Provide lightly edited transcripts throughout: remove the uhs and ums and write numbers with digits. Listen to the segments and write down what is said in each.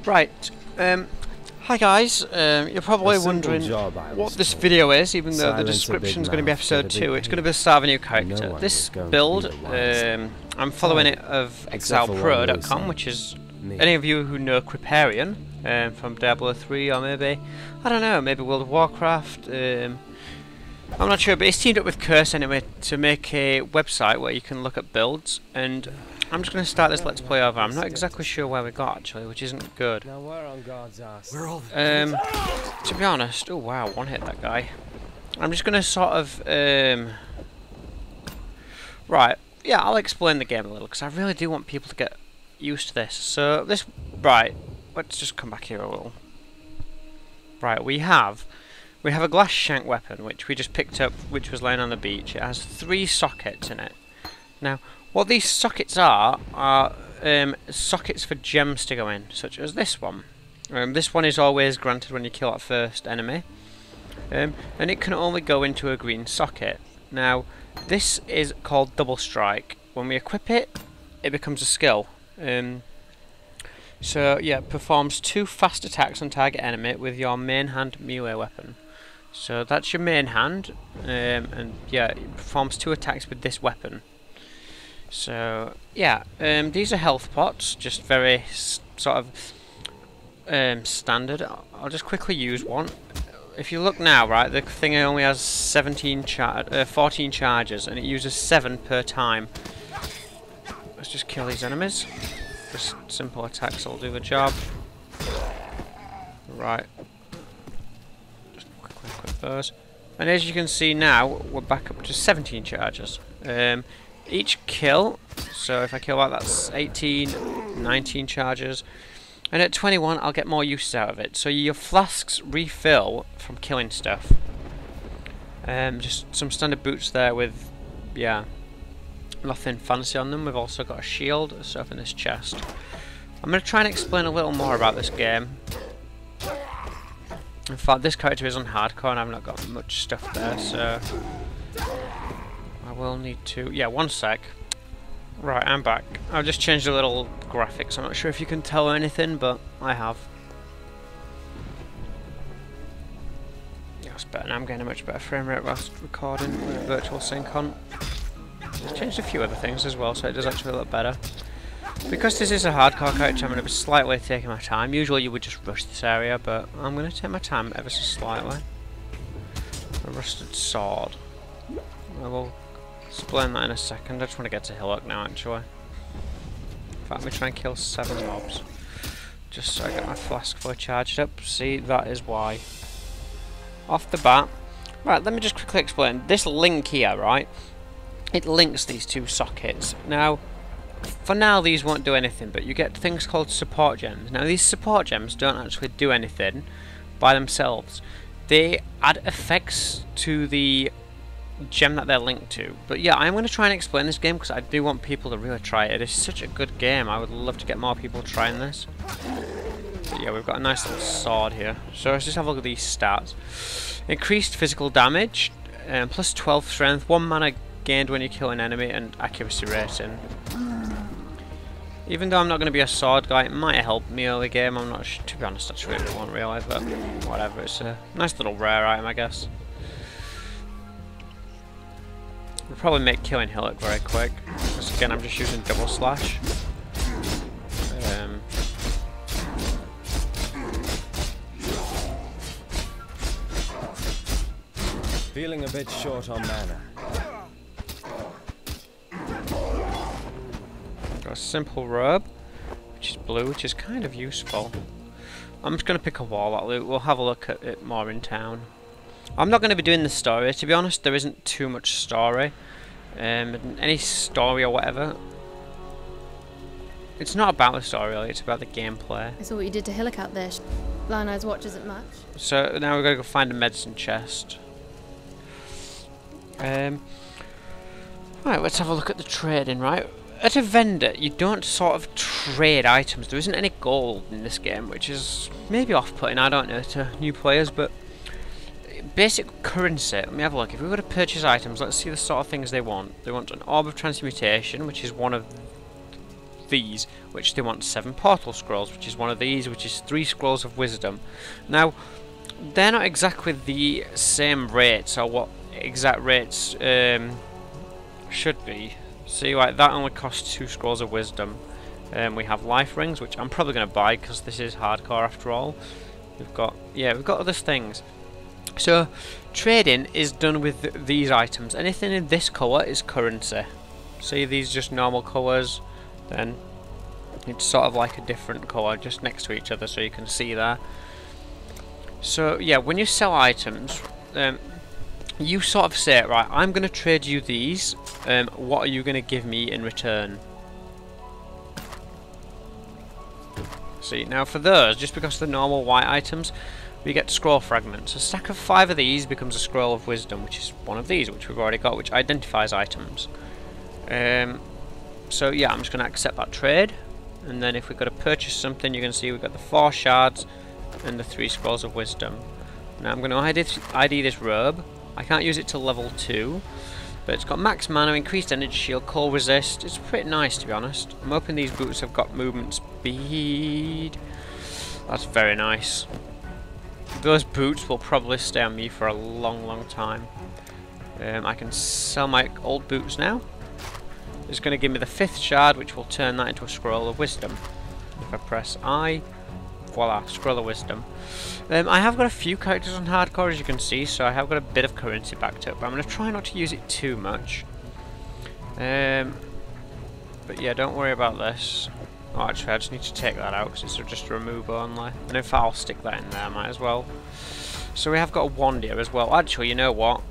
Right, hi guys, you're probably wondering what this video is, even though the description is going to be episode 2. It's going to be the start of a new character. This build, I'm following it of ExilePro.com, which is any of you who know Criparian from Diablo 3, or maybe, I don't know, maybe World of Warcraft. I'm not sure, but he's teamed up with Curse anyway to make a website where you can look at builds, and I'm just going to start this Let's Play over. I'm not exactly sure where we got, actually, which isn't good. Now we're on God's ass. To be honest, oh wow, one hit that guy. I'm just going to sort of, right, yeah, I'll explain the game a little, because I really do want people to get used to this. So, right, let's just come back here a little. Right, we have a glass shank weapon, which we just picked up, which was laying on the beach. It has 3 sockets in it. Now, what these sockets are sockets for gems to go in, such as this one. This one is always granted when you kill that first enemy, and it can only go into a green socket. Now, this is called Double Strike. When we equip it, it becomes a skill. So, yeah, it performs 2 fast attacks on target enemy with your main hand melee weapon. So that's your main hand, and yeah, it performs 2 attacks with this weapon. So yeah, these are health pots, just very sort of standard. I'll just quickly use one. If you look now, right, the thing only has 14 charges, and it uses 7 per time. Let's just kill these enemies. Just simple attacks will do the job. Right. Those. And as you can see now, we're back up to 17 charges. Each kill, so if I kill that, that's 18, 19 charges. And at 21, I'll get more uses out of it. So your flasks refill from killing stuff. Just some standard boots there with, yeah, nothing fancy on them. We've also got a shield, stuff in this chest. I'm going to try and explain a little more about this game. In fact, this character is on hardcore and I've not got much stuff there, so I will need to... Yeah, one sec. Right, I'm back. I've just changed a little graphics. I'm not sure if you can tell anything, but I have. Yeah, that's better now. I'm getting a much better frame rate whilst recording with a virtual sync on. I've changed a few other things as well, so it does actually look better. Because this is a hardcore character, I'm going to be slightly taking my time. Usually you would just rush this area, but I'm going to take my time ever so slightly. A rusted sword. I will explain that in a second. I just want to get to Hillock now, actually. In fact, let me try and kill 7 mobs. Just so I get my flask fully charged up. See, that is why. Off the bat. Right, let me just quickly explain. This link here, right? It links these 2 sockets. Now, for now these won't do anything, but you get things called support gems. Now these support gems don't actually do anything by themselves. They add effects to the gem that they're linked to. But yeah, I'm going to try and explain this game because I do want people to really try it. It's such a good game. I would love to get more people trying this. But yeah, we've got a nice little sword here. So let's just have a look at these stats. Increased physical damage, plus 12 strength, 1 mana gained when you kill an enemy, and accuracy rating. Even though I'm not going to be a sword guy, it might help me early game. I'm not sure, to be honest, that's really won't realise, but whatever. It's a nice little rare item, I guess. We'll probably make killing Hillock very quick. Because again, I'm just using double slash. Feeling a bit short on mana. Got a simple robe, which is blue, which is kind of useful. I'm just going to pick a wallet loot. We'll have a look at it more in town. I'm not going to be doing the story. To be honest, there isn't too much story. Any story or whatever. It's not about the story really, it's about the gameplay. I saw what you did to Hillock out there. Lion Eye's watch isn't much. So now we're going to go find a medicine chest. Right, let's have a look at the trading, right? At a vendor, you don't sort of trade items. There isn't any gold in this game, which is maybe off-putting, I don't know, to new players, but basic currency, let me have a look. If we were to purchase items, let's see the sort of things they want. They want an Orb of Transmutation, which is one of these, which they want 7 portal scrolls, which is one of these, which is 3 scrolls of wisdom. Now, they're not exactly the same rates, or what exact rates should be. See, like, that only costs 2 scrolls of wisdom. We have life rings, which I'm probably going to buy, because this is hardcore after all. We've got other things. So, trading is done with these items. Anything in this colour is currency. See, these just normal colours, then it's sort of like a different colour just next to each other, so you can see there. So yeah, when you sell items, you sort of say, right, I'm going to trade you these, what are you going to give me in return? See, now for those, just because they're normal white items, we get scroll fragments. A stack of 5 of these becomes a scroll of wisdom, which is one of these, which we've already got, which identifies items. So yeah, I'm just going to accept that trade, and then if we've got to purchase something, you can see we've got the 4 shards and the 3 scrolls of wisdom. Now I'm going to ID this robe. I can't use it till level 2, but it's got max mana, increased energy shield, cold resist. It's pretty nice, to be honest. I'm hoping these boots have got movement speed. That's very nice. Those boots will probably stay on me for a long time. I can sell my old boots now. It's going to give me the 5th shard, which will turn that into a scroll of wisdom. If I press I, voila, scroll of wisdom. I have got a few characters on hardcore, as you can see, so I have got a bit of currency backed up, but I'm going to try not to use it too much. But yeah, don't worry about this. Oh, actually, I just need to take that out, because it's just a remove only. And if I'll stick that in there, I might as well. So we have got a wand here as well. Actually, you know what?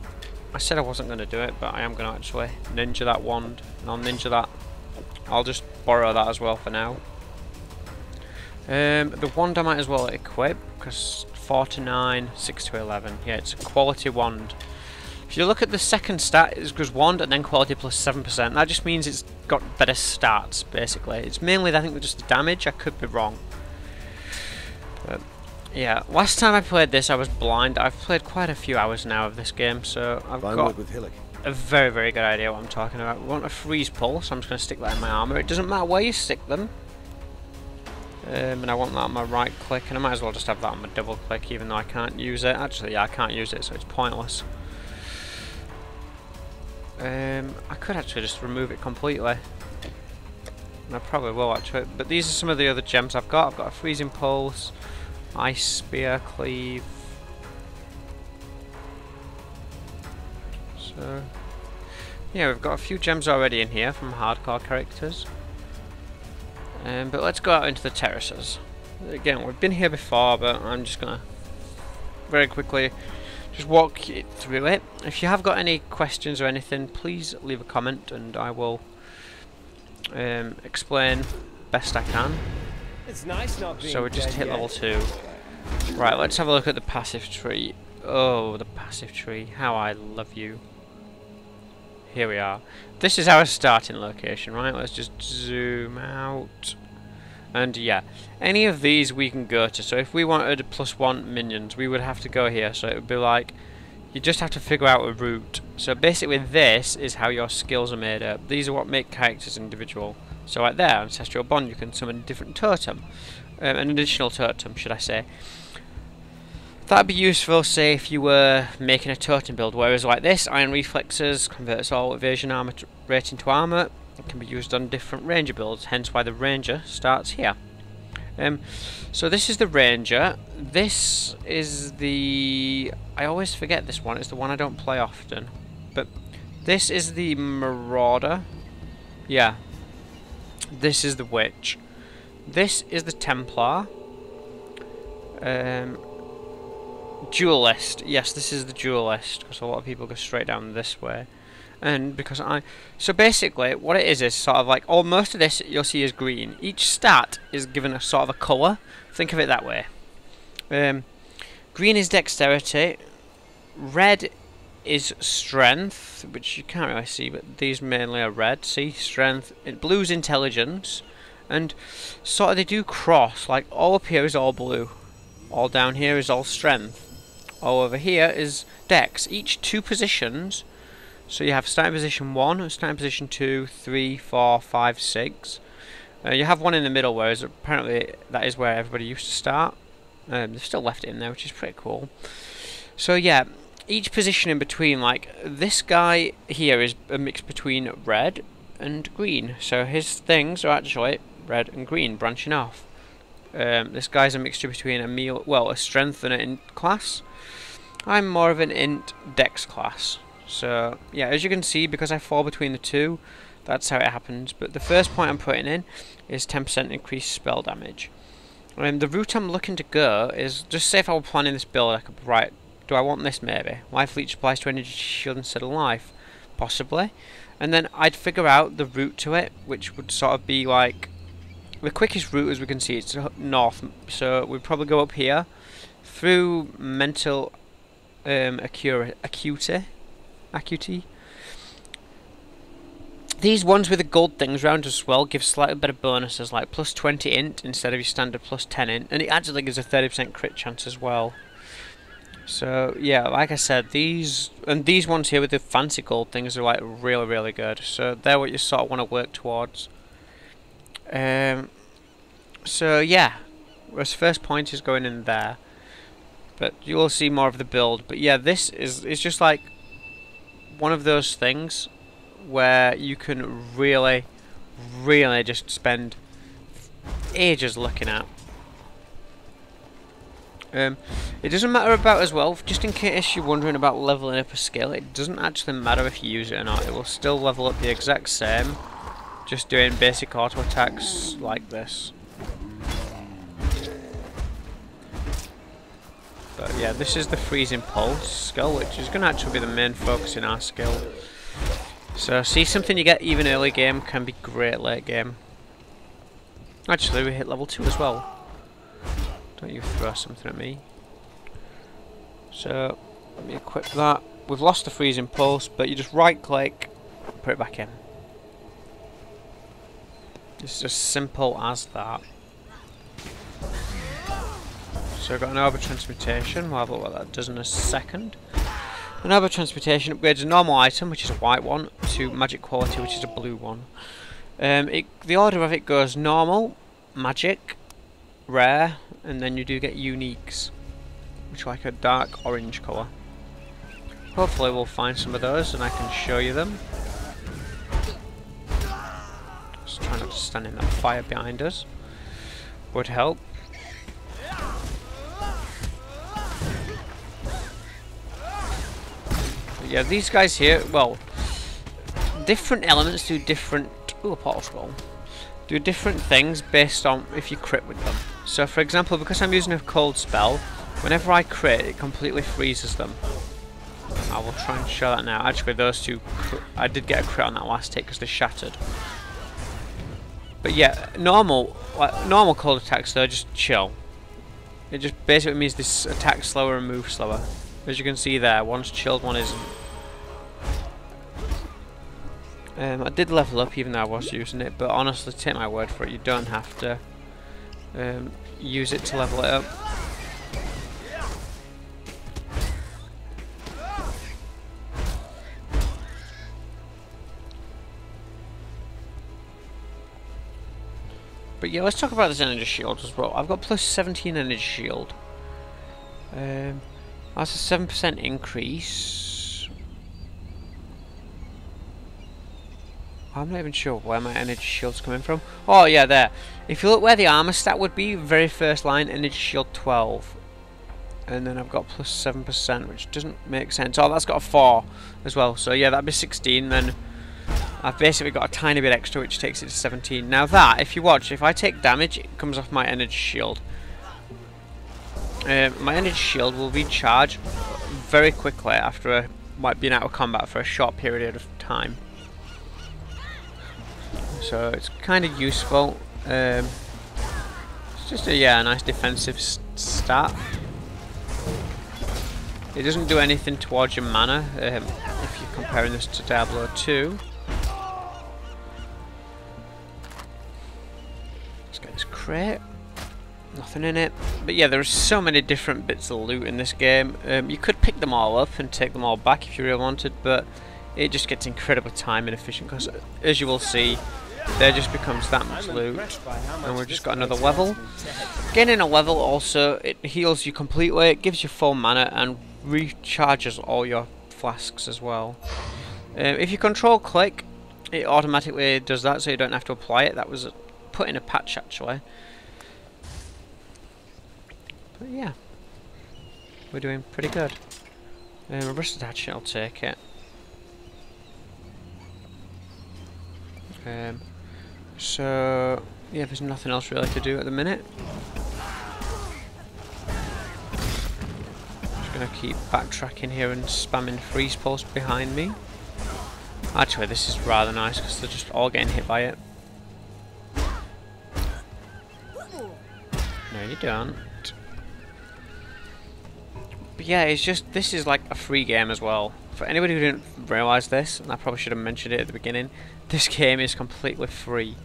I said I wasn't going to do it, but I am going to actually ninja that wand, and I'll ninja that. I'll just borrow that as well for now. The wand I might as well equip, because 4 to 9, 6 to 11. Yeah, it's a quality wand. If you look at the second stat, it goes wand and then quality plus 7%. That just means it's got better stats, basically. It's mainly, I think, just the damage. I could be wrong. But yeah, last time I played this, I was blind. I've played quite a few hours now of this game, so I've got a very good idea what I'm talking about. We want a freeze pull, so I'm just going to stick that in my armour. It doesn't matter where you stick them. And I want that on my right click, and I might as well just have that on my double click, even though I can't use it. Actually, yeah, I can't use it, so it's pointless. I could actually just remove it completely. And I probably will, actually. But these are some of the other gems I've got. I've got a freezing pulse, ice spear, cleave. So yeah, we've got a few gems already in here from hardcore characters. But let's go out into the terraces. Again, we've been here before, but I'm just gonna very quickly just walk you through it. If you have got any questions or anything, please leave a comment, and I will explain best I can. It's nice not being so we just hit level 2. Right, let's have a look at the passive tree. Oh, the passive tree. How I love you. Here we are. This is our starting location, right? Let's just zoom out. And yeah, any of these we can go to. So if we wanted +1 minions, we would have to go here. So it would be like, you just have to figure out a route. So basically this is how your skills are made up. These are what make characters individual. So right there, Ancestral Bond, you can summon a different totem. An additional totem, should I say. That'd be useful, say, if you were making a totem build, whereas like this, Iron Reflexes converts all evasion armor rating to armor. It can be used on different ranger builds, hence why the ranger starts here. So this is the ranger. This is the... I always forget this one, it's the one I don't play often. But this is the marauder. Yeah. This is the witch. This is the Templar. Duelist. Yes, this is the duelist, because a lot of people go straight down this way. And because so basically what it is sort of like, most of this you'll see is green. Each stat is given a sort of a colour. Think of it that way. Green is dexterity. Red is strength, which you can't really see, but these mainly are red. See, strength. Blue's intelligence. And sort of they do cross, like all up here is all blue. All down here is all strength. All over here is dex. Each 2 positions. So you have starting position 1, starting position 2, 3, 4, 5, 6. You have one in the middle, whereas apparently that is where everybody used to start. They've still left it in there, which is pretty cool. So yeah, each position in between, like this guy here is a mix between red and green. So his things are actually red and green, branching off. This guy's a mixture between a strength and an int class. I'm more of an int dex class. So yeah, as you can see, because I fall between the two, that's how it happens. But the first point I'm putting in is 10% increased spell damage. The route I'm looking to go is, just say if I were planning this build, I could write, do I want this maybe? Life leech applies to energy shield instead of life. Possibly. And then I'd figure out the route to it, which would sort of be like, the quickest route, as we can see, it's north. So we'd probably go up here, through mental acuity. These ones with the gold things round as well give slightly better bonuses, like plus 20 int instead of your standard plus 10 int, and it actually gives a 30% crit chance as well. So yeah, like I said, these ones here with the fancy gold things are like really, really good. So they're what you sort of want to work towards. So yeah, this first point is going in there, but you will see more of the build. But yeah, this is just like one of those things where you can really, really just spend ages looking at. It doesn't matter about as well, just in case you're wondering about leveling up a skill, it doesn't actually matter if you use it or not, it will still level up the exact same, just doing basic auto attacks like this. But yeah, this is the freezing pulse skill, which is going to actually be the main focus in our skill. So see, something you get even early game can be great late game. Actually, we hit level 2 as well. Don't you throw something at me. So let me equip that. We've lost the freezing pulse, but you just right click, put it back in. It's just simple as that. So I've got an over transmutation. We'll have a look at what that does in a second. An over transmutation upgrades a normal item, which is a white one, to magic quality, which is a blue one. The order of it goes normal, magic, rare, and then you do get uniques, which are like a dark orange colour. Hopefully we'll find some of those and I can show you them. Just try not to stand in that fire behind us. Would help. But yeah, these guys here, well, different elements do different... Ooh, a portal scroll. Do different things based on if you crit with them. So for example, because I'm using a cold spell, whenever I crit, it completely freezes them. I will try and show that now. Actually, those two, I did get a crit on that last hit because they shattered. But yeah, normal cold attacks though, just chill. It just basically means this attack slower and move slower. As you can see there, one's chilled, one isn't. I did level up even though I was using it, but honestly, take my word for it, you don't have to use it to level it up. But yeah, let's talk about this energy shield as well. I've got plus 17 energy shield. That's a 7% increase. I'm not even sure where my energy shield's coming from. Oh yeah, there. If you look where the armor stat would be, very first line, energy shield 12. And then I've got plus 7%, which doesn't make sense. Oh, that's got a 4 as well. So yeah, that'd be 16. Then I've basically got a tiny bit extra, which takes it to 17. Now that, if you watch, if I take damage, it comes off my energy shield. My energy shield will recharge very quickly after being out of combat for a short period of time. So it's kind of useful. It's just a nice defensive stat. It doesn't do anything towards your mana if you're comparing this to Diablo 2. Let's get this crate. Nothing in it. But yeah, there are so many different bits of loot in this game. You could pick them all up and take them all back if you really wanted, but it just gets incredibly time inefficient because, as you will see, there just becomes that much I'm loot. impressed by how much And we've this just got another place level. has been tested. Gaining a level also, it heals you completely, it gives you full mana and recharges all your flasks as well. If you control click, it automatically does that, so you don't have to apply it. That was put in a patch actually. But yeah, we're doing pretty good. Rusted hatchet, I'll take it. So yeah, there's nothing else really to do at the minute. Just gonna keep backtracking here and spamming freeze post behind me. Actually, this is rather nice because they're just all getting hit by it. No, you don't. But yeah, it's just, this is like a free game as well. For anybody who didn't realise this, and I probably should have mentioned it at the beginning, this game is completely free.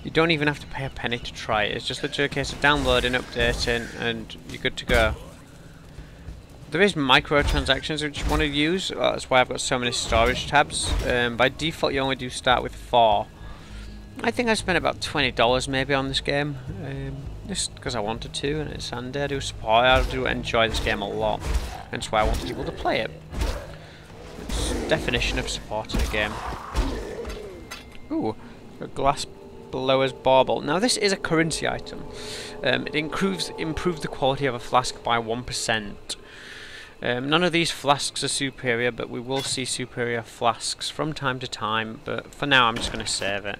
You don't even have to pay a penny to try it. It's just literally a case of downloading, updating, and you're good to go. There is microtransactions which you want to use. That's why I've got so many storage tabs. By default, you only do start with 4. I think I spent about $20 maybe on this game, just because I wanted to, and it's handy. I do support it. I do enjoy this game a lot, and that's why I want people to play it. It's the definition of supporting a game. Ooh, a glass blower's bauble. Now this is a currency item. It improves the quality of a flask by 1%. None of these flasks are superior, but we will see superior flasks from time to time. But for now, I'm just going to save it.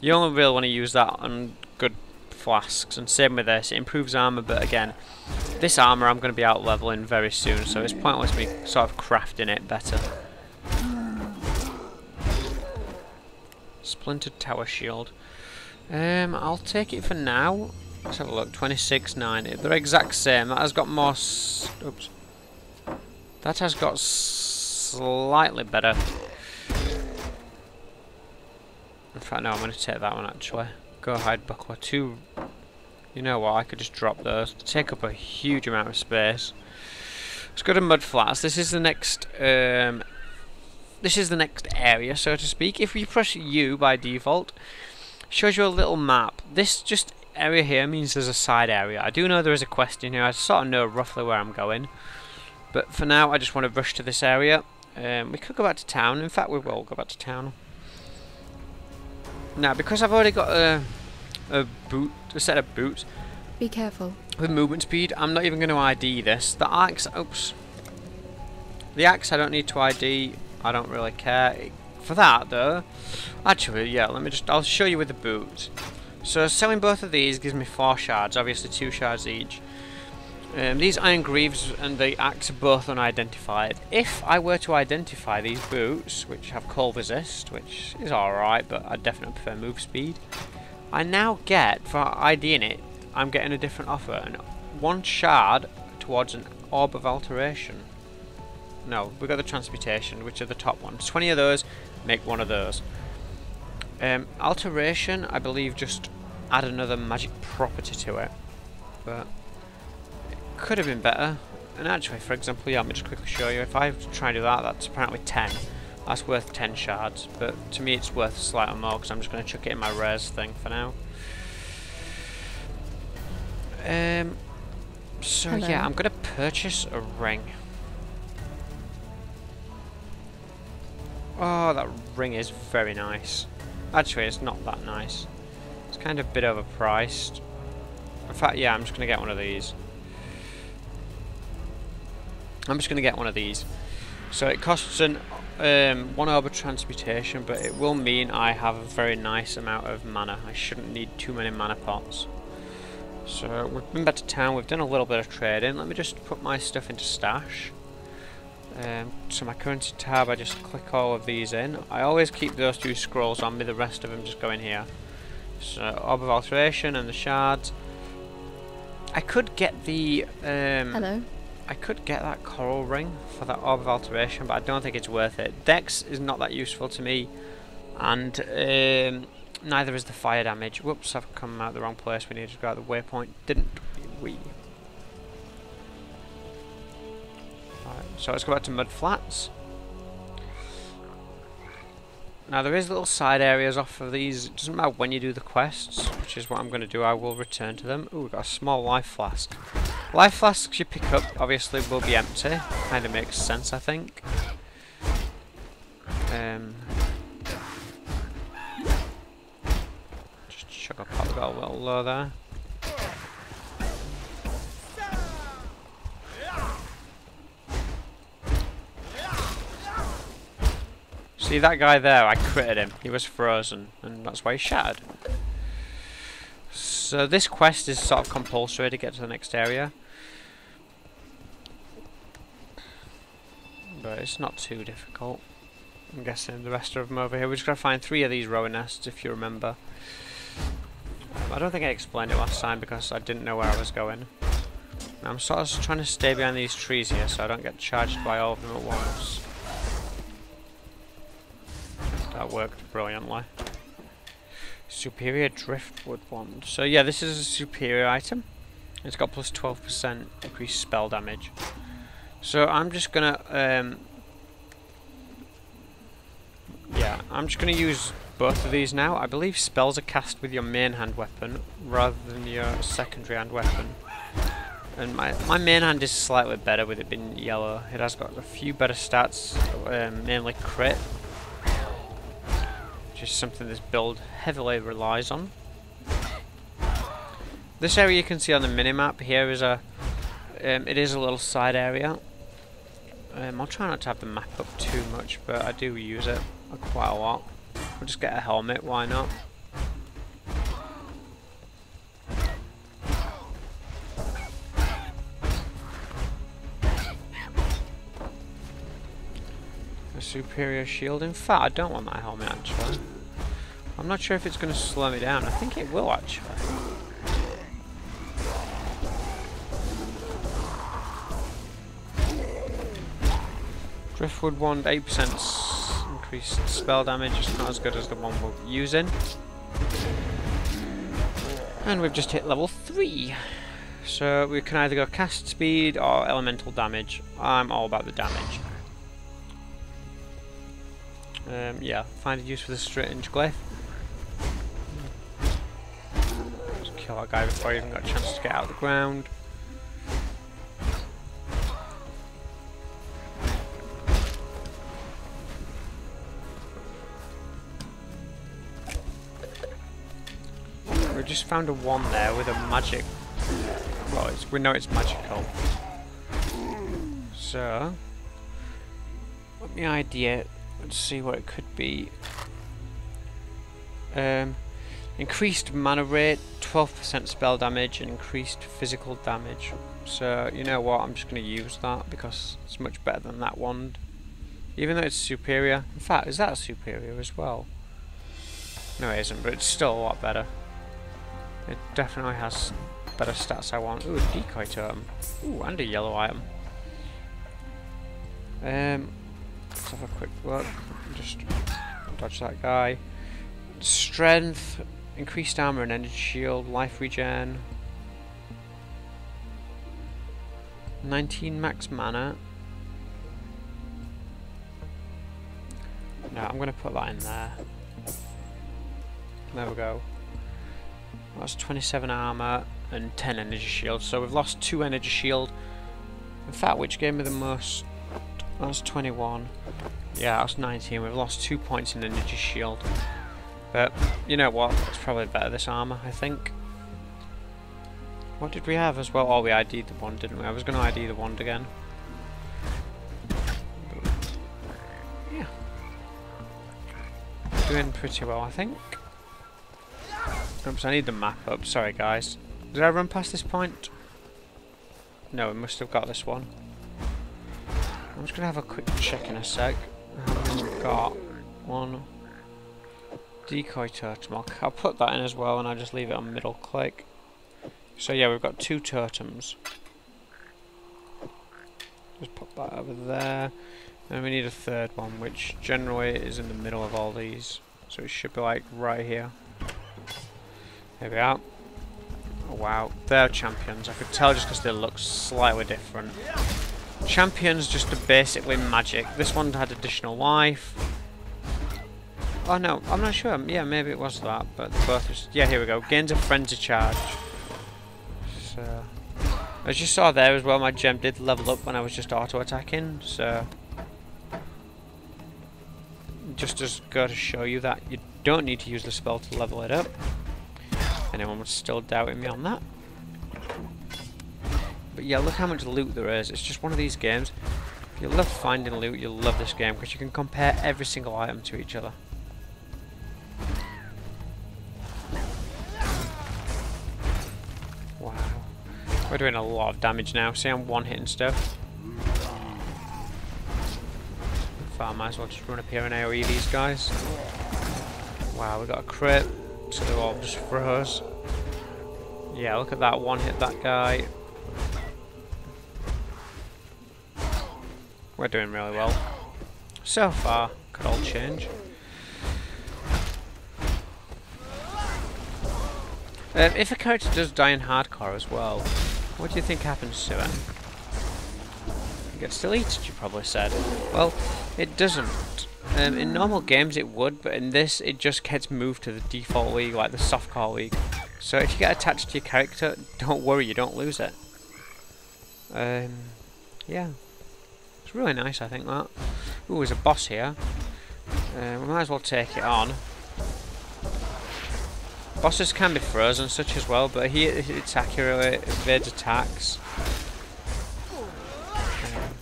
You only really want to use that on good flasks, and same with this. It improves armor, but again, this armor I'm going to be out leveling very soon, so it's pointless me sort of crafting it better. Splintered tower shield. I'll take it for now. Let's have a look. 26.90. They're exact same. That has got more. Oops. That has got slightly better. In fact, no, I'm going to take that one actually. Go hide buckler. 2. You know what? I could just drop those. They take up a huge amount of space. Let's go to mud flats. This is the next. This is the next area, so to speak. If you press U by default, it shows you a little map. This just area here means there's a side area. I do know there is a quest in here. I sort of know roughly where I'm going. But for now, I just want to rush to this area. We could go back to town. In fact, we will go back to town. Now, because I've already got a set of boots. Be careful. With movement speed, I'm not even going to ID this. The axe, oops. The axe I don't need to ID. I don't really care. For that, though, actually, yeah, I'll show you with the boots. So, selling both of these gives me 4 shards, obviously 2 shards each. These iron greaves and the axe are both unidentified. If I were to identify these boots, which have cold resist, which is alright, but I definitely prefer move speed, I now get, for IDing it, I'm getting a different offer, and 1 shard towards an orb of alteration. No, we got the transmutation, which are the top ones. 20 of those, make 1 of those. Alteration, I believe, just add another magic property to it, but it could have been better. And actually, for example, yeah, let me just quickly show you. If I try and do that, that's apparently 10. That's worth 10 shards, but to me it's worth slightly more because I'm just going to chuck it in my rares thing for now. So Hello. yeah, I'm going to purchase a ring. Oh, that ring is very nice. Actually, it's not that nice. It's kind of a bit overpriced. In fact, yeah, I'm just going to get one of these. So it costs an 1 orb of transmutation, but it will mean I have a very nice amount of mana. I shouldn't need too many mana pots. So we've been back to town, we've done a little bit of trading. Let me just put my stuff into stash. So my currency tab, I just click all of these in. I always keep those 2 scrolls on me, the rest of them just go in here. So orb of alteration and the shards. I could get the Hello. I could get that coral ring for that orb of alteration, but I don't think it's worth it. Dex is not that useful to me, and neither is the fire damage. Whoops, I've come out the wrong place. We needed to go out the waypoint, didn't we? Alright, so let's go back to mud flats. Now there is little side areas off of these. It doesn't matter when you do the quests, which is what I'm going to do. I will return to them. Ooh, we've got a small life flask. Life flasks you pick up obviously will be empty. Kind of makes sense, I think. Just chug a pop, got a little low there. See that guy there? I critted him. He was frozen, and that's why he shattered. So this quest is sort of compulsory to get to the next area. But it's not too difficult. I'm guessing the rest of them over here. We're just going to find 3 of these rowan nests, if you remember. I don't think I explained it last time because I didn't know where I was going. I'm sort of trying to stay behind these trees here so I don't get charged by all of them at once. That worked brilliantly. Superior driftwood wand. So yeah, this is a superior item. It's got plus 12% increased spell damage. So I'm just gonna I'm just gonna use both of these now. I believe spells are cast with your main hand weapon rather than your secondary hand weapon. And my main hand is slightly better with it being yellow. It has got a few better stats, mainly crit, which is something this build heavily relies on. This area you can see on the minimap here is it is a little side area. I'll try not to have the map up too much, but I do use it quite a lot. We'll just get a helmet, why not? A superior shield. In fact, I don't want that helmet actually. I'm not sure if it's going to slow me down. I think it will actually. Driftwood wand, 8% increased spell damage. It's not as good as the one we're using. And we've just hit level 3. So we can either go cast speed or elemental damage. I'm all about the damage. Yeah, find a use for the strange glyph. Just kill that guy before he even got a chance to get out of the ground. We just found a wand there with a magic. Well, we know it's magical. So, let me idea. Let's see what it could be. Increased mana rate, 12% spell damage, and increased physical damage. So, you know what? I'm just going to use that because it's much better than that wand. Even though it's superior. In fact, is that superior as well? No, it isn't, but it's still a lot better. It definitely has better stats I want. Ooh, a decoy totem. Ooh, and a yellow item. Let's have a quick look. Just dodge that guy. Strength, increased armor and energy shield, life regen. 19 max mana. No, I'm going to put that in there. There we go. That's 27 armor and 10 energy shield. So we've lost 2 energy shield. In fact, which gave me the most? That's 21. Yeah, that's 19. We've lost 2 points in energy shield. But you know what? It's probably better this armor, I think. What did we have as well? Oh, we ID'd the wand, didn't we? I was going to ID the wand again. Yeah. Doing pretty well, I think. Oops, I need the map up. Sorry, guys. Did I run past this point? No, we must have got this one. I'm just going to have a quick check in a sec. We've got one decoy totem. I'll put that in as well and I'll just leave it on middle click. So yeah, we've got 2 totems. Just pop that over there. And we need a 3rd one, which generally is in the middle of all these. So it should be like right here. There we are. Oh wow, they're champions. I could tell just because they look slightly different. Champions just are basically magic. This one had additional life. Oh no, I'm not sure. Yeah, maybe it was that, but both was... Yeah, here we go. Gains a frenzy charge. So... As you saw there as well, my gem did level up when I was just auto-attacking, so... Just to go to show you that you don't need to use the spell to level it up. Anyone was still doubting me on that. But yeah, look how much loot there is. It's just one of these games. If you love finding loot, you'll love this game, because you can compare every single item to each other. Wow. We're doing a lot of damage now. See, I'm one-hitting stuff. I might as well just run up here and AoE these guys. Wow, we got a crit, so they're all just froze. Yeah, look at that, one hit that guy. We're doing really well. So far, could all change. If a character does die in hardcore as well, what do you think happens to him? He gets deleted, you probably said. Well, it doesn't. In normal games it would, but in this it just gets moved to the default league, like the softcore league. So if you get attached to your character, don't worry, you don't lose it. Yeah. It's really nice, I think, that. Ooh, there's a boss here. We might as well take it on. Bosses can be frozen such as well, but he hits accurately, evades attacks.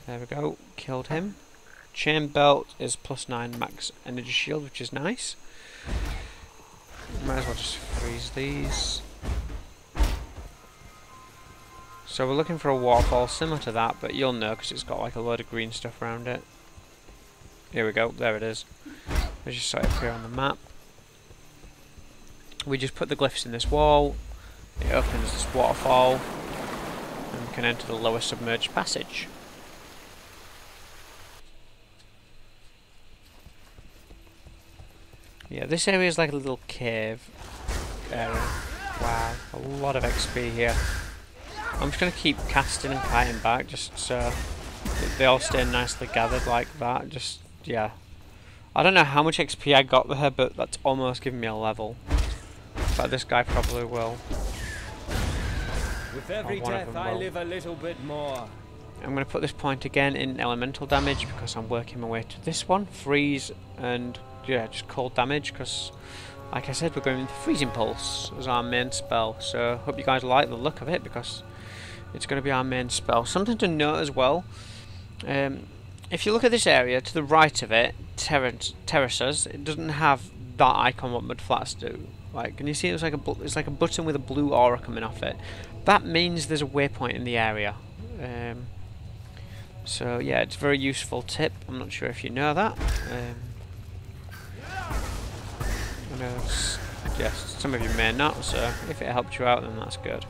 There we go, killed him. Chain belt is +9 max energy shield, which is nice. Might as well just freeze these. So we're looking for a waterfall similar to that, but you'll know because it's got like a load of green stuff around it. Here we go, there it is. As you saw it appear on the map. We just put the glyphs in this wall, it opens this waterfall, and we can enter the lower submerged passage. Yeah, this area is like a little cave area. Wow, a lot of XP here. I'm just going to keep casting and kiting back just so they all stay nicely gathered like that. Just, yeah. I don't know how much XP I got there, but that's almost giving me a level. But this guy probably will. With every death I live a little bit more. I'm going to put this point again in elemental damage because I'm working my way to this one. Freeze and, yeah, just cold damage because, like I said, we're going with Freezing Pulse as our main spell. So hope you guys like the look of it because it's going to be our main spell. Something to note as well. If you look at this area, to the right of it, terraces, it doesn't have that icon what mud flats do. Like, can you see it's like a button with a blue aura coming off it? That means there's a waypoint in the area. So yeah, it's a very useful tip. I'm not sure if you know that. I know yes, some of you may not, so if it helped you out then that's good.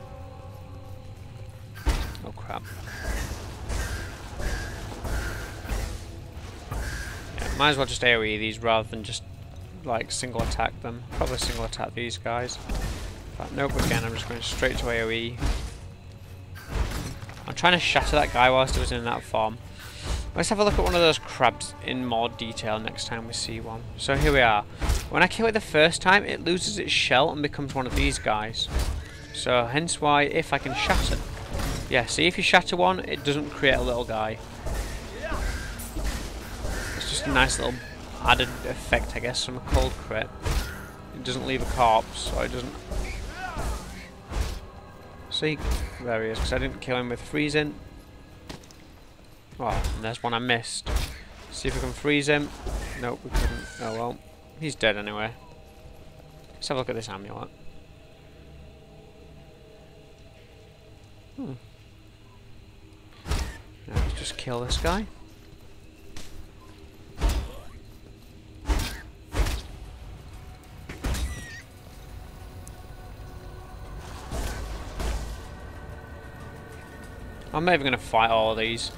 Oh crap. Yeah, might as well just AoE these rather than just like single attack them. Probably single attack these guys. But nope, again I'm just going straight to AoE. I'm trying to shatter that guy whilst he was in that form. Let's have a look at one of those crabs in more detail next time we see one. So here we are. When I kill it the first time, it loses its shell and becomes one of these guys. So hence why if I can shatter... Yeah, see if you shatter one, it doesn't create a little guy. It's just a nice little added effect, I guess, from a cold crit. It doesn't leave a corpse, or it doesn't... See? There he is, because I didn't kill him with freezing. Oh, and there's one I missed. See if we can freeze him. Nope, we couldn't. Oh well. He's dead anyway. Let's have a look at this amulet. Now let's just kill this guy. I'm not even going to fight all of these.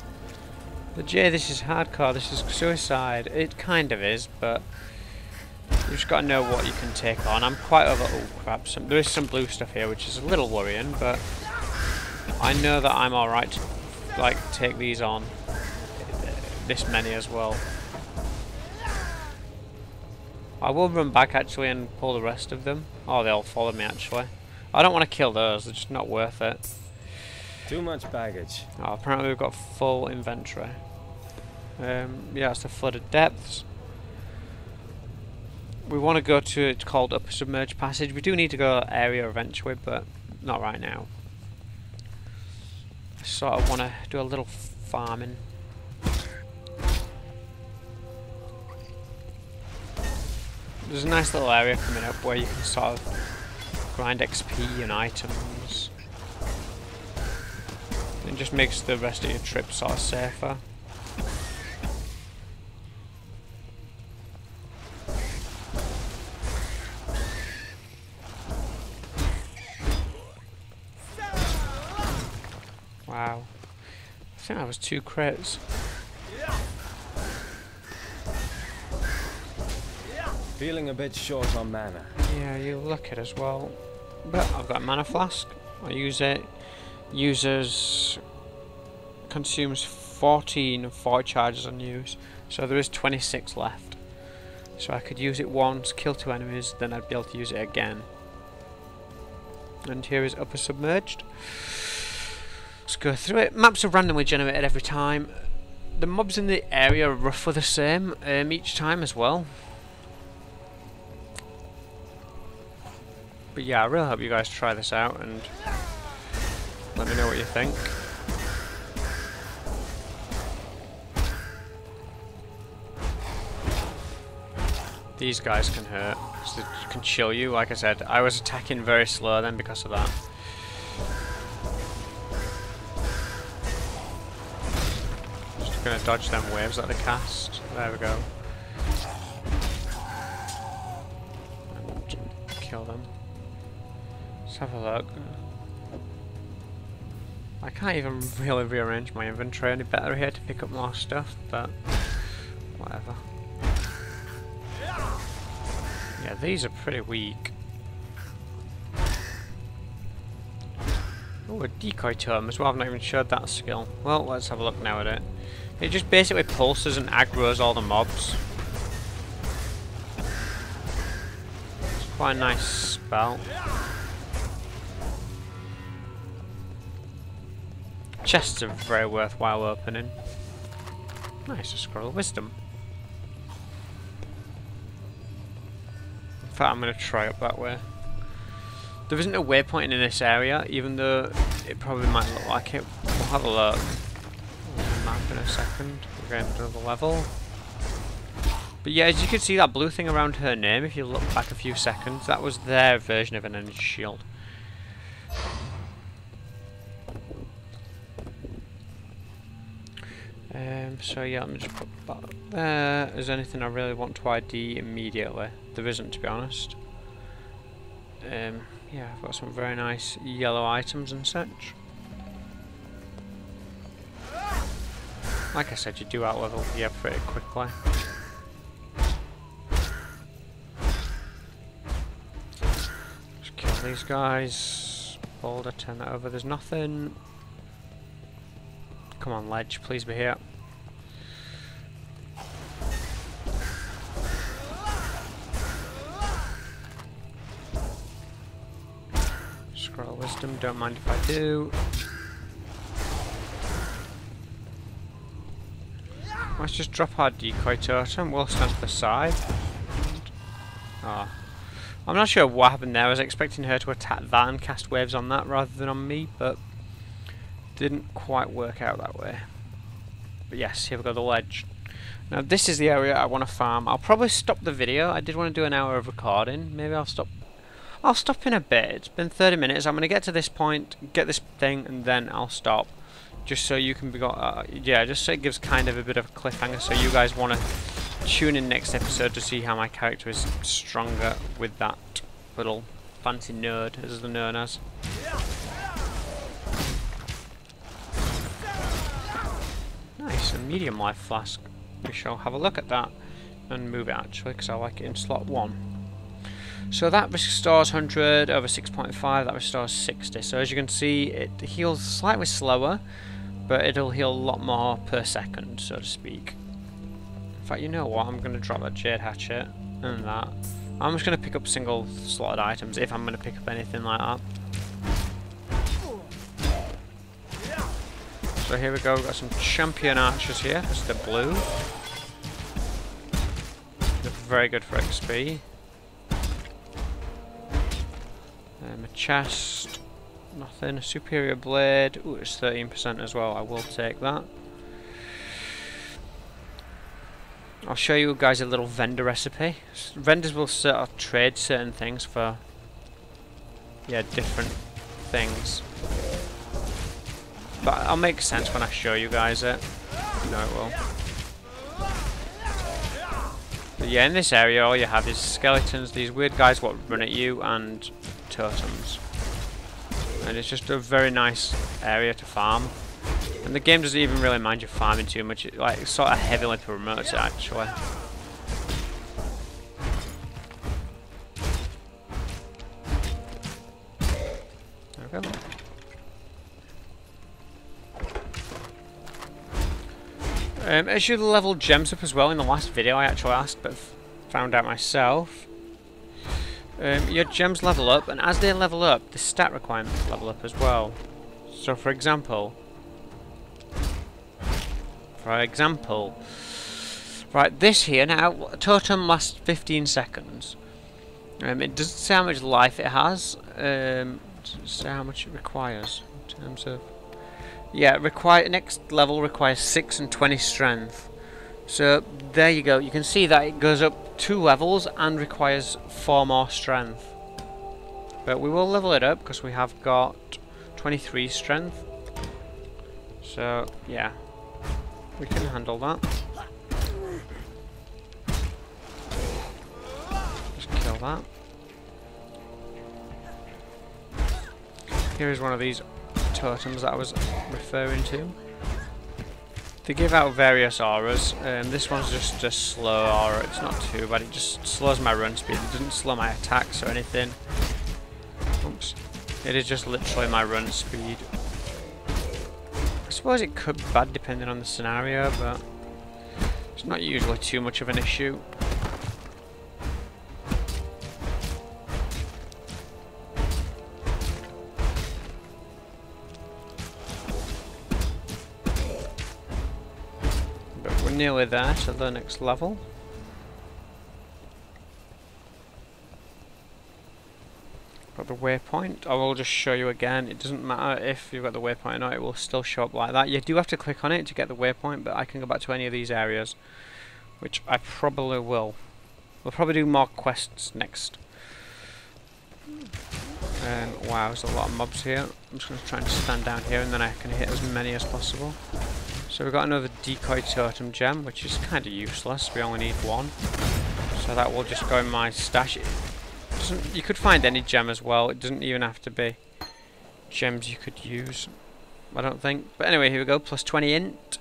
But Jay, this is hardcore, this is suicide. It kind of is, but you've just got to know what you can take on. I'm quite over... Oh crap, there is some blue stuff here which is a little worrying, but I know that I'm alright to like take these on. This many as well. I will run back actually and pull the rest of them. Oh, they'll follow me actually. I don't want to kill those, they're just not worth it. Too much baggage. Oh, apparently we've got full inventory. Yeah, it's the flooded depths. We want to go to, it's called Upper Submerged Passage. We do need to go to that area eventually, but not right now. I sort of want to do a little farming. There's a nice little area coming up where you can sort of grind XP and items. It just makes the rest of your trip sort of safer. Wow. I think that was 2 crits. Feeling a bit short on mana. Yeah, you look it as well. But I've got a mana flask. I use it. Users consumes 14 of 4 charges on use. So there is 26 left. So I could use it once, kill 2 enemies, then I'd be able to use it again. And here is Upper Submerged. Let's go through it. Maps are randomly generated every time. The mobs in the area are roughly the same each time as well. But yeah, I really hope you guys try this out and let me know what you think. These guys can hurt, because they can chill you. Like I said, I was attacking very slow then because of that. Just gonna dodge them waves that they cast. There we go. And kill them. Let's have a look. I can't even really rearrange my inventory any better here to pick up more stuff, but whatever. Yeah, these are pretty weak. Oh, a decoy term as well. I've not even showed that skill. Well, let's have a look now at it. It just basically pulses and aggroes all the mobs. It's quite a nice spell. Chests are very worthwhile opening. Nice, a scroll of wisdom. In fact, I'm going to try up that way. There isn't a waypoint in this area, even though it probably might look like it. We'll have a look. Map in a second. We're going to another level. But yeah, as you can see that blue thing around her name, if you look back a few seconds, that was their version of an energy shield. So yeah, let me just put that up there. Is there anything I really want to ID immediately? There isn't, to be honest. Yeah, I've got some very nice yellow items and such. Like I said, you do out-level here pretty quickly. Just kill these guys. Boulder, turn that over. There's nothing. Come on, ledge, please be here. Scroll wisdom, don't mind if I do. Let's just drop our decoy totem. We'll stand to the side. Ah. I'm not sure what happened there. I was expecting her to attack that and cast waves on that rather than on me, but didn't quite work out that way. But yes, here we go, the ledge. Now this is the area I want to farm. I'll probably stop the video. I did want to do an hour of recording. Maybe I'll stop in a bit. It's been 30 minutes. I'm going to get to this point, get this thing, and then I'll stop. Just so you can be yeah, just so it gives kind of a bit of a cliffhanger, so you guys want to tune in next episode to see how my character is stronger with that little fancy nerd, as they're known as. Nice, a medium life flask. We shall have a look at that and move it actually, because I like it in slot 1. So that restores 100 over 6.5, that restores 60. So as you can see, it heals slightly slower, but it'll heal a lot more per second, so to speak. In fact, you know what? I'm going to drop that Jade Hatchet. and that. I'm just going to pick up single slotted items if I'm going to pick up anything like that. So here we go, we've got some champion archers here, this is the blue. They're very good for XP. A chest, nothing. A superior blade, ooh, it's 13% as well, I will take that. I'll show you guys a little vendor recipe. Vendors will sort of trade certain things for, yeah, different things. But I'll make sense when I show you guys it. No, it will. But yeah, in this area all you have is skeletons, these weird guys what run at you, and totems. And it's just a very nice area to farm. And the game doesn't even really mind you farming too much. It like sort of heavily promotes it actually. There we go. As you level gems up as well, in the last video I actually asked, but found out myself. Your gems level up, and as they level up, the stat requirements level up as well. So for example, right, this here now, totem lasts 15 seconds. It doesn't say how much life it has, it doesn't say how much it requires in terms of... Yeah, next level requires 6 and 20 strength. So there you go. You can see that it goes up 2 levels and requires 4 more strength. But we will level it up because we have got 23 strength. So yeah, we can handle that. Just kill that. Here is one of these totems that I was referring to. They give out various auras. This one's just a slow aura. It's not too bad. It just slows my run speed. It doesn't slow my attacks or anything. Oops. It is just literally my run speed. I suppose it could be bad depending on the scenario, but it's not usually too much of an issue. Nearly there to the next level. Got the waypoint. I will just show you again. It doesn't matter if you've got the waypoint or not, it will still show up like that. You do have to click on it to get the waypoint, but I can go back to any of these areas, which I probably will. We'll probably do more quests next. Wow, there's a lot of mobs here. I'm just going to try and stand down here and then I can hit as many as possible. So we've got another decoy totem gem, which is kind of useless. We only need 1. So that will just go in my stash. You could find any gem as well. It doesn't even have to be gems you could use, I don't think. But anyway, here we go. Plus 20 int.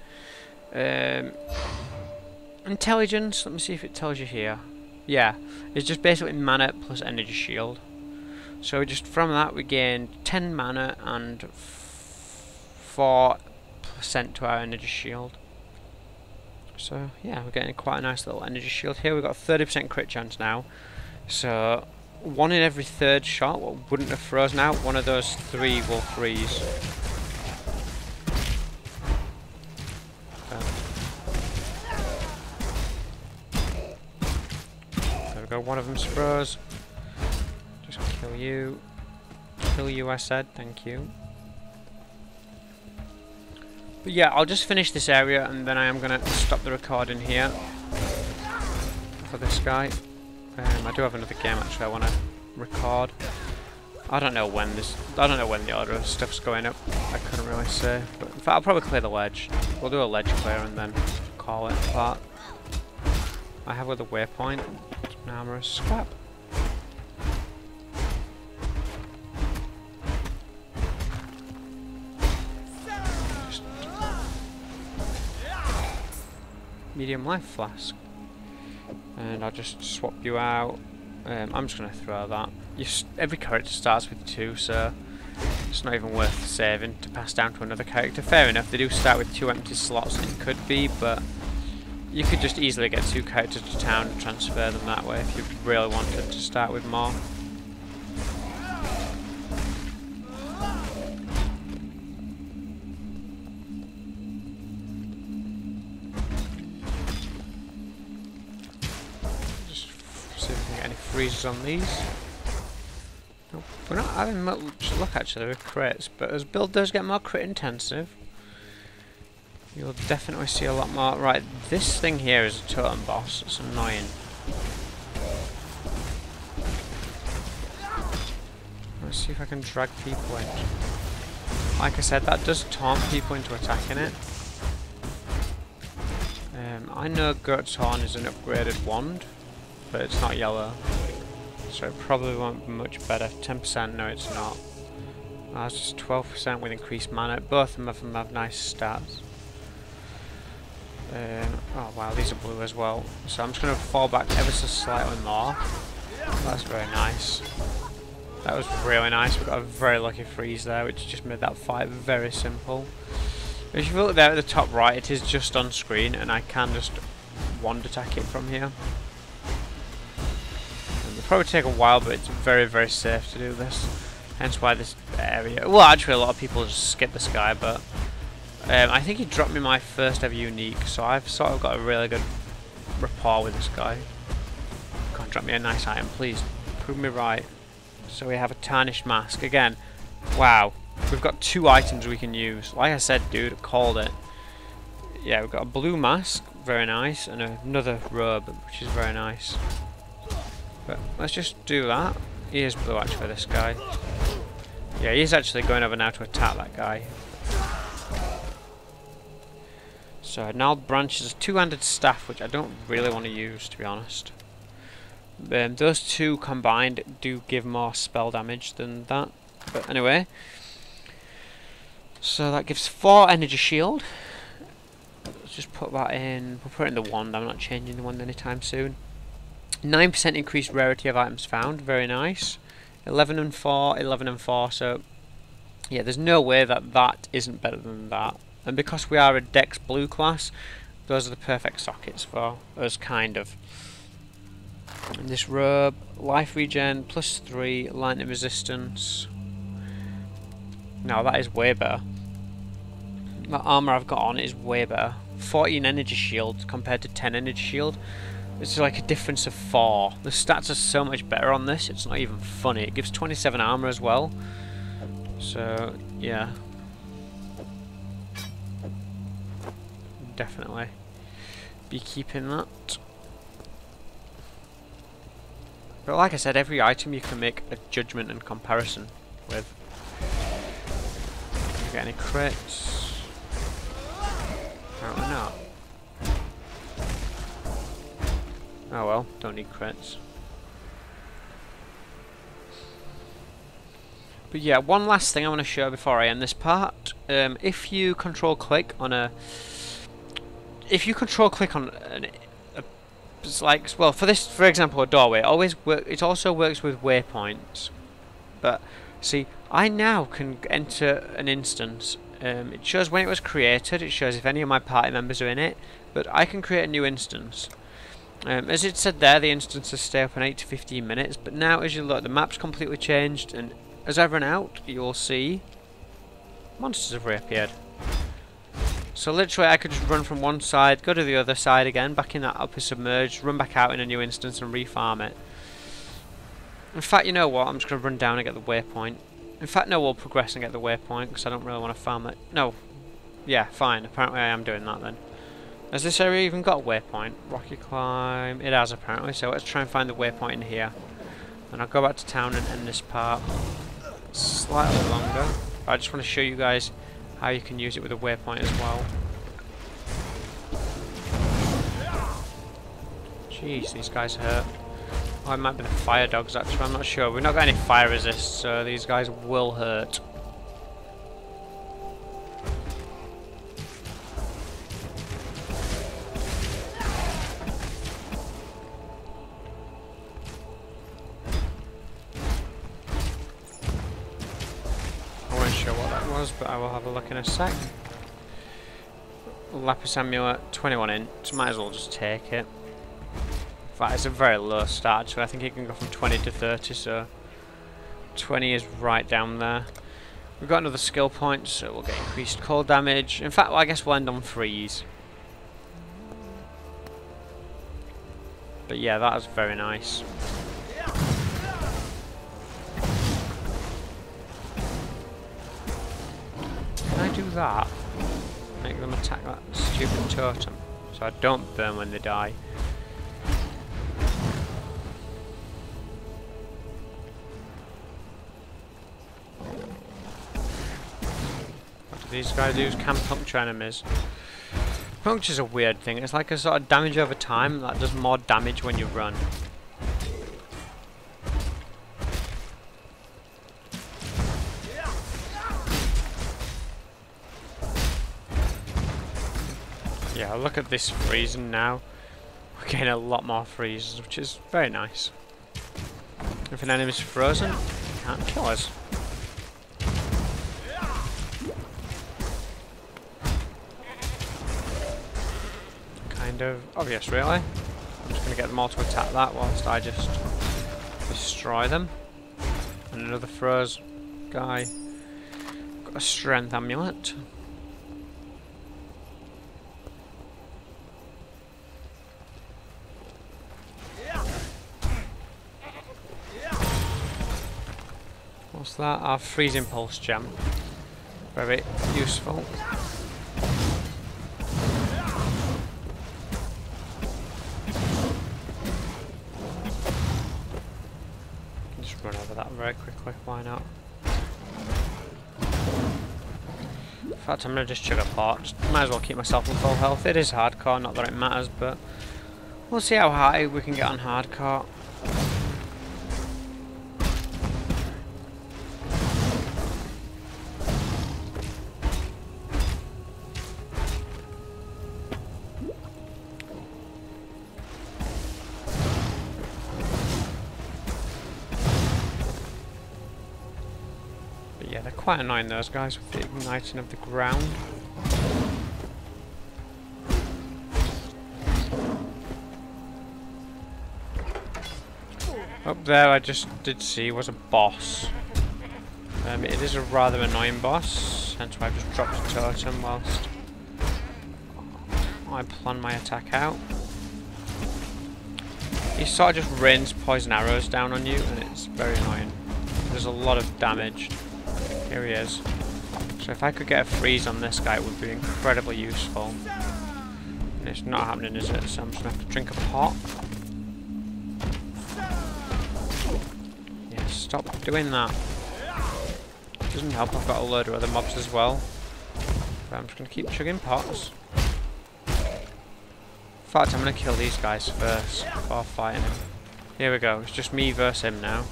Intelligence. Let me see if it tells you here. Yeah. It's just basically mana plus energy shield. So just from that we gain 10 mana and 4% to our energy shield. So yeah, we're getting quite a nice little energy shield here. We've got 30% crit chance now. So 1 in every 3rd shot, what wouldn't have frozen out, one of those 3 will freeze. There we go, one of them's froze. Just kill you. Kill you, I said, thank you. But yeah, I'll just finish this area and then I am going to stop the recording here for this guy. I do have another game actually I want to record. I don't know when the order of stuff's going up. I couldn't really say. But in fact, I'll probably clear the ledge. We'll do a ledge clear and then call it a part. I have with a waypoint. An armorer's scrap. Medium life flask. And I'll just swap you out. I'm just going to throw that. Every character starts with 2, so it's not even worth saving to pass down to another character. Fair enough, they do start with 2 empty slots, it could be, but You could just easily get 2 characters to town and transfer them that way if you really wanted to start with more. Just see if we can get any freezes on these. Nope. We're not having much luck actually with crits, but as build does get more crit intensive, you'll definitely see a lot more. Right, this thing here is a totem boss. It's annoying. Let's see if I can drag people in. Like I said, that does taunt people into attacking it. I know Goat's Horn is an upgraded wand, but it's not yellow. So it probably won't be much better. 10%, no it's not. That's just 12% with increased mana. Both of them have nice stats. Oh wow, these are blue as well. So I'm just going to fall back ever so slightly more. That's very nice. That was really nice. We got a very lucky freeze there, which just made that fight very simple. If you look there at the top right, it is just on screen, and I can just wand attack it from here. It'll probably take a while, but it's very, very safe to do this. Hence why this area... Well, actually, a lot of people just skip this guy, but... I think he dropped me my first ever unique, so I've sort of got a really good rapport with this guy. Come on, drop me a nice item, please. Prove me right. So we have a tarnished mask. Again, wow. We've got 2 items we can use. Like I said, dude, I called it. Yeah, we've got a blue mask, very nice, and another robe, which is very nice. But let's just do that. He is blue, actually, this guy. Yeah, he's actually going over now to attack that guy. So now Branch is a 2-handed staff, which I don't really want to use, to be honest. Those 2 combined do give more spell damage than that. But anyway, so that gives 4 energy shield. Let's just put that in. We'll put it in the wand. I'm not changing the wand anytime soon. 9% increased rarity of items found. Very nice. 11 and 4, 11 and 4. So yeah, there's no way that that isn't better than that. And because we are a Dex blue class, those are the perfect sockets for us, kind of. And this robe, life regen, +3, lightning resistance. Now that is way better. That armour I've got on is way better. 14 energy shield compared to 10 energy shield. It's like a difference of 4. The stats are so much better on this, it's not even funny. It gives 27 armour as well. So, yeah. Definitely be keeping that. But like I said, every item you can make a judgment and comparison with. Do you get any crits? Apparently not. Oh well, don't need crits. But yeah, one last thing I want to show before I end this part. If you control click on an, it's like, well, for this, for example, a doorway, it also works with waypoints. But see, I now can enter an instance. It shows when it was created. It shows if any of my party members are in it. But I can create a new instance. As it said there, the instances stay open 8 to 15 minutes. But now, as you look, the map's completely changed, and as I run out, you'll see monsters have reappeared. So literally I could just run from one side, go to the other side again, back in that upper submerged, run back out in a new instance and refarm it. In fact, you know what, I'm just going to run down and get the waypoint. In fact, no, we'll progress and get the waypoint, because I don't really want to farm it. No. Yeah, fine, apparently I am doing that then. Has this area even got a waypoint? Rocky climb, it has apparently, so let's try and find the waypoint in here. And I'll go back to town and end this part slightly longer. I just want to show you guys how you can use it with a waypoint as well. Jeez, these guys hurt. Oh, it might be the fire dogs actually, I'm not sure. We've not got any fire resist, so these guys will hurt. I won't show what that was, but I will have a look in a sec. Lapis amulet, 21 inch. Might as well just take it. In fact, it's a very low start, so I think it can go from 20 to 30, so 20 is right down there. We've got another skill point, so we'll get increased cold damage. In fact, well, I guess we'll end on freeze. But yeah, that is very nice. Can I do that? Make them attack that stupid totem, so I don't burn when they die. What do these guys do? Can puncture enemies. Puncture's a weird thing. It's like a sort of damage over time that does more damage when you run. Yeah, look at this freezing now. We're getting a lot more freezes, which is very nice. If an enemy's frozen, it can't kill us. Kind of obvious, really. I'm just going to get them all to attack that whilst I just destroy them. And another froze guy. Got a strength amulet. What's that? Our freezing pulse gem. Very useful. Just run over that very quickly, why not? In fact, I'm going to just chug a pot. Just might as well keep myself in full health. It is hardcore, not that it matters, but we'll see how high we can get on hardcore. Yeah, they're quite annoying, those guys, with the igniting of the ground. Up there, I just did see, was a boss. It is a rather annoying boss, hence why I've just dropped a totem whilst I plan my attack out. He sort of just rains poison arrows down on you, and it's very annoying. There's a lot of damage. Here he is. So if I could get a freeze on this guy, it would be incredibly useful. And it's not happening, is it? So I'm just going to have to drink a pot. Yeah, stop doing that. Doesn't help, I've got a load of other mobs as well. But I'm just going to keep chugging pots. In fact, I'm going to kill these guys first before fighting him. Here we go, it's just me versus him now.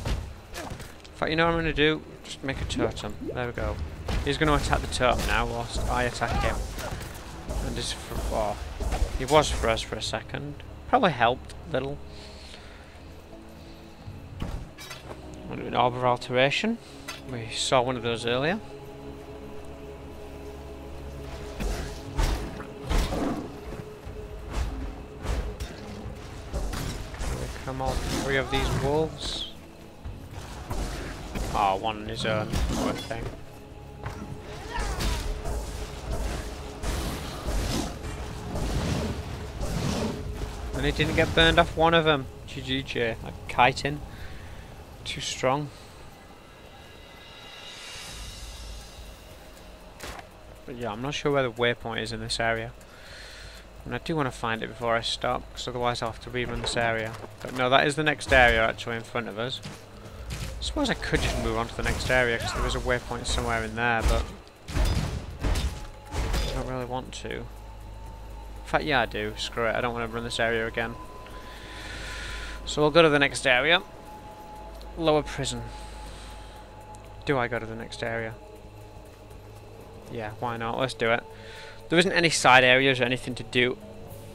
In fact, you know what I'm going to do? Just make a totem. There we go. He's going to attack the totem now whilst I attack him. And oh, he was froze for a second. Probably helped a little. I'll do an orb of alteration. We saw one of those earlier. Here we come, all three of these wolves. Oh, one on his own, poor thing. And he didn't get burned off one of them. GGJ, like kiting. Too strong. But yeah, I'm not sure where the waypoint is in this area. And I do want to find it before I stop, because otherwise I'll have to rerun this area. But no, that is the next area actually in front of us. I suppose I could just move on to the next area because there is a waypoint somewhere in there, but I don't really want to. In fact, yeah, I do. Screw it. I don't want to run this area again. So we'll go to the next area. Lower prison. Do I go to the next area? Yeah, why not? Let's do it. There isn't any side areas or anything to do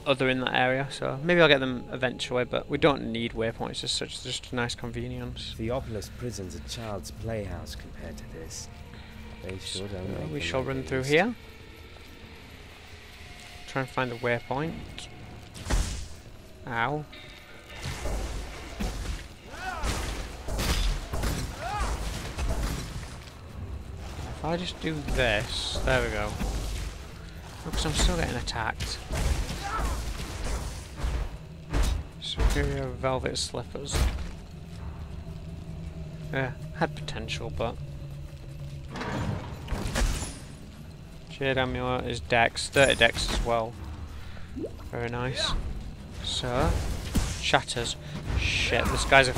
other in that area, so maybe I'll get them eventually, but we don't need waypoints as such, it's just a nice convenience. Theopolis prison's a child's playhouse compared to this. They sure don't make we shall run through here. try and find the waypoint. Ow. If I just do this, there we go. Because I'm still getting attacked. Superior velvet slippers. Yeah, had potential, but Jade Amulet is Dex, 30 Dex as well. Very nice. So, shatters. Shit, this guy's a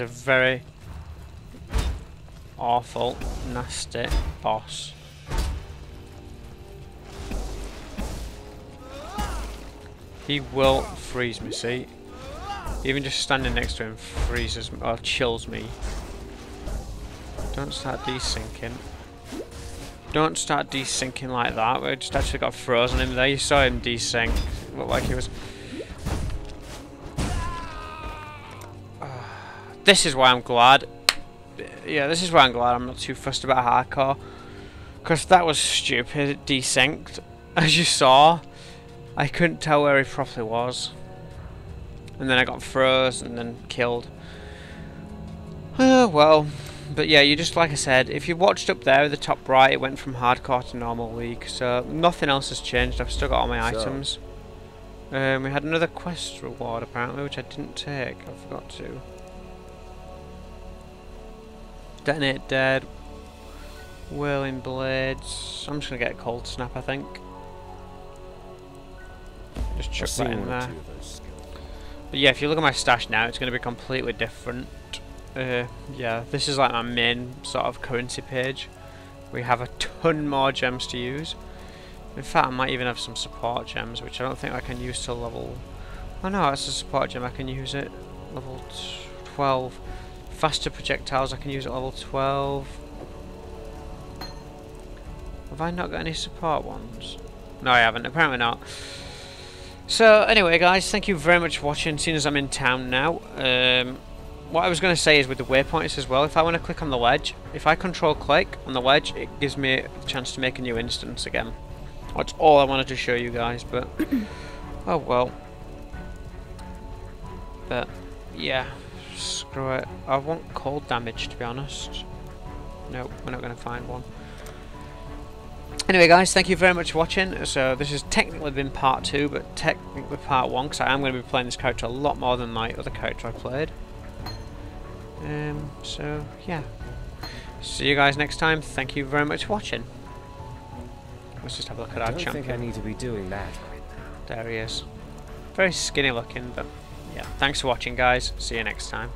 very awful, nasty boss. He will freeze me, see? Even just standing next to him freezes me, or chills me. Don't start desyncing. Don't start desyncing like that. We just actually got frozen him there. You saw him desync. Looked like he was... This is why I'm glad. Yeah, this is why I'm glad I'm not too fussed about hardcore. Because that was stupid. It desynced. As you saw, I couldn't tell where he properly was. And then I got froze and then killed. Well. But yeah, you just, like I said, if you watched up there at the top right, it went from hardcore to normal league. So nothing else has changed. I've still got all my items. We had another quest reward apparently, which I didn't take. I forgot to. Detonate dead. Whirling blades. I'm just gonna get a cold snap, I think. Just chuck that in there. But yeah, if you look at my stash now, it's gonna be completely different. Yeah, this is like my main sort of currency page. We have a ton more gems to use. In fact, I might even have some support gems, which I don't think I can use till level... Oh no, it's a support gem, I can use it level 12. Faster projectiles, I can use at level 12. Have I not got any support ones? No, I haven't, apparently not. So, anyway guys, thank you very much for watching, seeing as I'm in town now. What I was going to say is with the waypoints as well, if I want to click on the ledge, if I control click on the ledge, it gives me a chance to make a new instance again. That's all I wanted to show you guys, but oh well. But yeah, screw it. I want cold damage, to be honest. No, we're not going to find one. Anyway guys, thank you very much for watching. So this has technically been part 2, but technically part 1, because I am going to be playing this character a lot more than my other character I played. So yeah, see you guys next time. Thank you very much for watching. Let's just have a look at our champion. I don't think I need to be doing that right now. There he is. Very skinny looking, but yeah. Thanks for watching guys. See you next time.